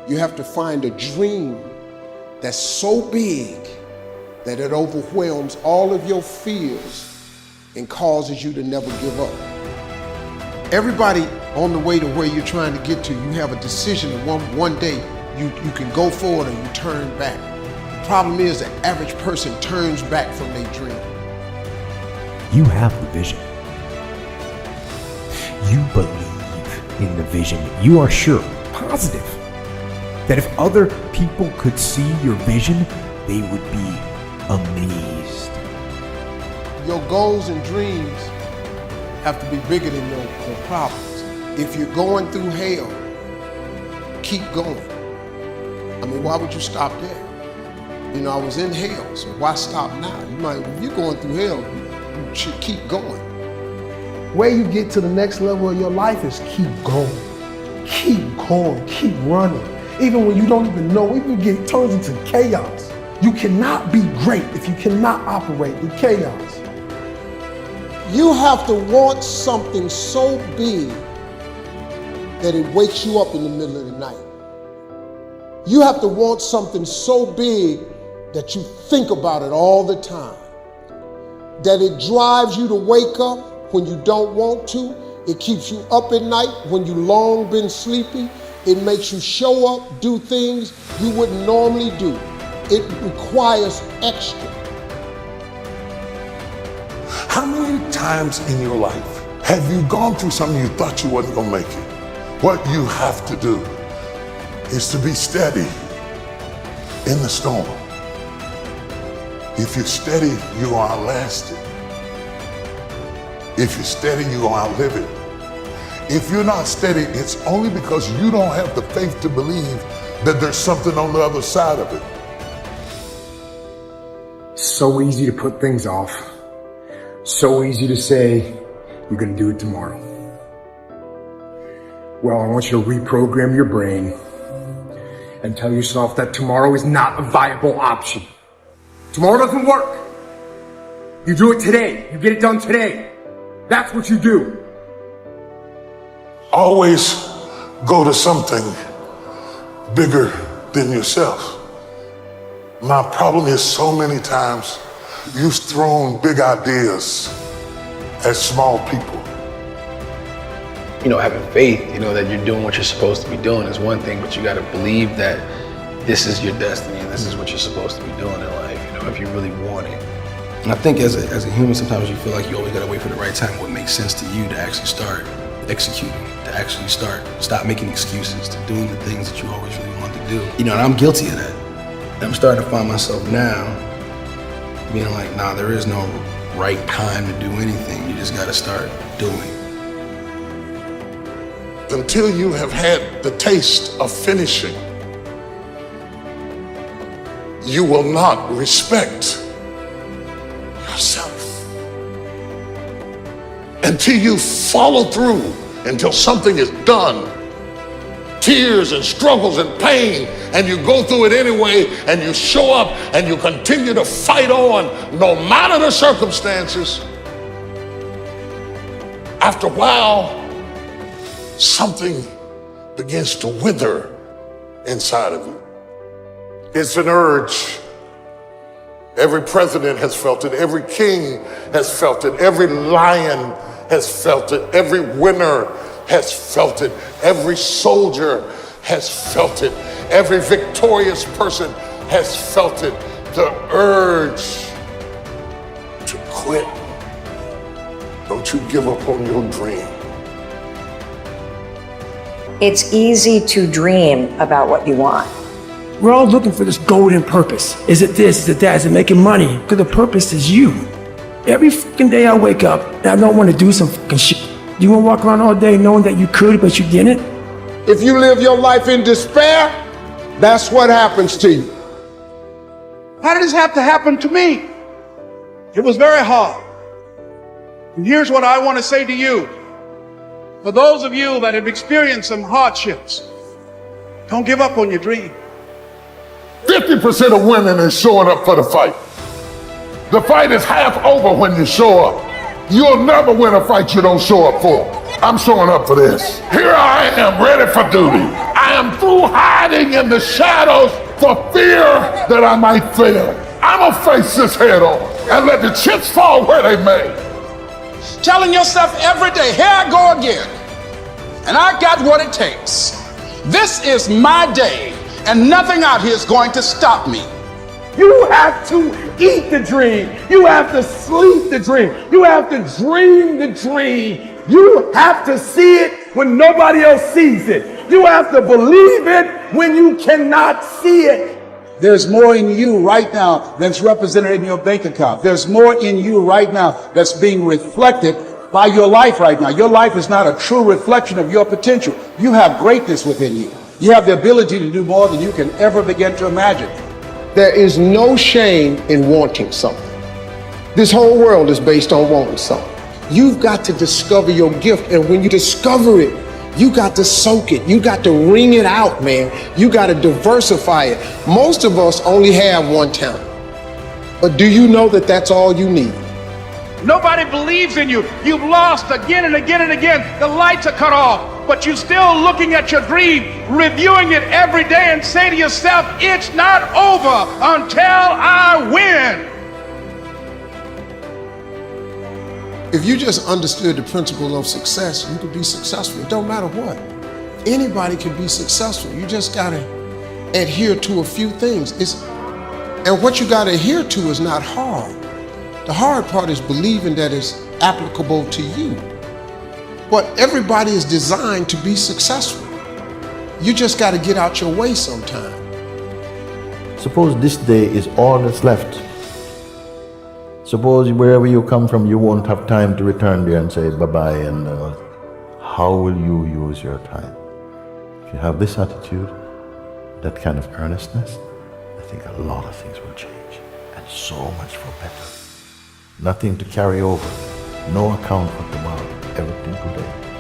You have to find a dream that's so big that it overwhelms all of your fears and causes you to never give up. Everybody on the way to where you're trying to get to, you have a decision that one day you can go forward or you turn back. The problem is the average person turns back from their dream. You have the vision. You believe in the vision. You are sure, positive, that if other people could see your vision, they would be amazed. Your goals and dreams have to be bigger than your problems. If you're going through hell, keep going. I mean, why would you stop there? You know, I was in hell, so why stop now? If you're going through hell, you should keep going. Where you get to the next level of your life is keep going, keep running. Even when you don't even know, even when it turns into chaos. You cannot be great if you cannot operate in chaos. You have to want something so big that it wakes you up in the middle of the night. You have to want something so big that you think about it all the time. That it drives you to wake up when you don't want to. It keeps you up at night when you long been sleepy. It makes you show up, do things you wouldn't normally do. It requires extra. How many times in your life have you gone through something you thought you wasn't gonna make it? What you have to do is to be steady in the storm. If you're steady, you're gonna outlast it. If you're steady, you're gonna outlive it. If you're not steady, it's only because you don't have the faith to believe that there's something on the other side of it. So easy to put things off. So easy to say, you're gonna do it tomorrow. Well, I want you to reprogram your brain and tell yourself that tomorrow is not a viable option. Tomorrow doesn't work. You do it today. You get it done today. That's what you do. Always go to something bigger than yourself. My problem is so many times you've thrown big ideas at small people. You know, having faith, you know, that you're doing what you're supposed to be doing is one thing, but you got to believe that this is your destiny and this is what you're supposed to be doing in life, you know, if you really want it. And I think as a human, sometimes you feel like you always got to wait for the right time, what makes sense to you to actually start executing, to actually stop making excuses, to doing the things that you always really wanted to do. You know, and I'm guilty of that. And I'm starting to find myself now being like, nah, there is no right time to do anything. You just got to start doing. Until you have had the taste of finishing, you will not respect yourself. Until you follow through, until something is done, tears and struggles and pain, and you go through it anyway, and you show up and you continue to fight on no matter the circumstances. After a while, something begins to wither inside of you. It's an urge. Every president has felt it. Every king has felt it. Every lion has felt it. Every winner has felt it. Every soldier has felt it. Every victorious person has felt it. The urge to quit. Don't you give up on your dream. It's easy to dream about what you want. We're all looking for this golden purpose. Is it this? Is it that? Is it making money? Because the purpose is you. Every fucking day I wake up and I don't want to do some fucking shit. You want to walk around all day knowing that you could, but you didn't? If you live your life in despair, that's what happens to you. How did this have to happen to me? It was very hard. And here's what I want to say to you. For those of you that have experienced some hardships, don't give up on your dream. 50% of women is showing up for the fight. The fight is half over when you show up. You'll never win a fight you don't show up for. I'm showing up for this. Here I am, ready for duty. I am through hiding in the shadows for fear that I might fail. I'ma face this head on and let the chips fall where they may. Telling yourself every day, here I go again, and I got what it takes. This is my day, and nothing out here is going to stop me. You have to eat the dream. You have to sleep the dream. You have to dream the dream. You have to see it when nobody else sees it. You have to believe it when you cannot see it. There's more in you right now that's represented in your bank account. There's more in you right now that's being reflected by your life right now. Your life is not a true reflection of your potential. You have greatness within you. You have the ability to do more than you can ever begin to imagine. There is no shame in wanting something. This whole world is based on wanting something. You've got to discover your gift, and when you discover it, you got to soak it. You got to wring it out, man. You got to diversify it. Most of us only have one talent. But do you know that that's all you need? Nobody believes in you. You've lost again and again and again. The lights are cut off, but you're still looking at your dream, reviewing it every day, and say to yourself, it's not over until I win. If you just understood the principle of success, you could be successful. It don't matter what. Anybody can be successful. You just gotta adhere to a few things. And what you gotta adhere to is not hard. The hard part is believing that it's applicable to you. But everybody is designed to be successful. You just gotta get out your way sometime. Suppose this day is all that's left. Suppose wherever you come from, you won't have time to return there and say bye-bye, and how will you use your time? If you have this attitude, that kind of earnestness, I think a lot of things will change, and so much for better. Nothing to carry over, no account for tomorrow, everything today.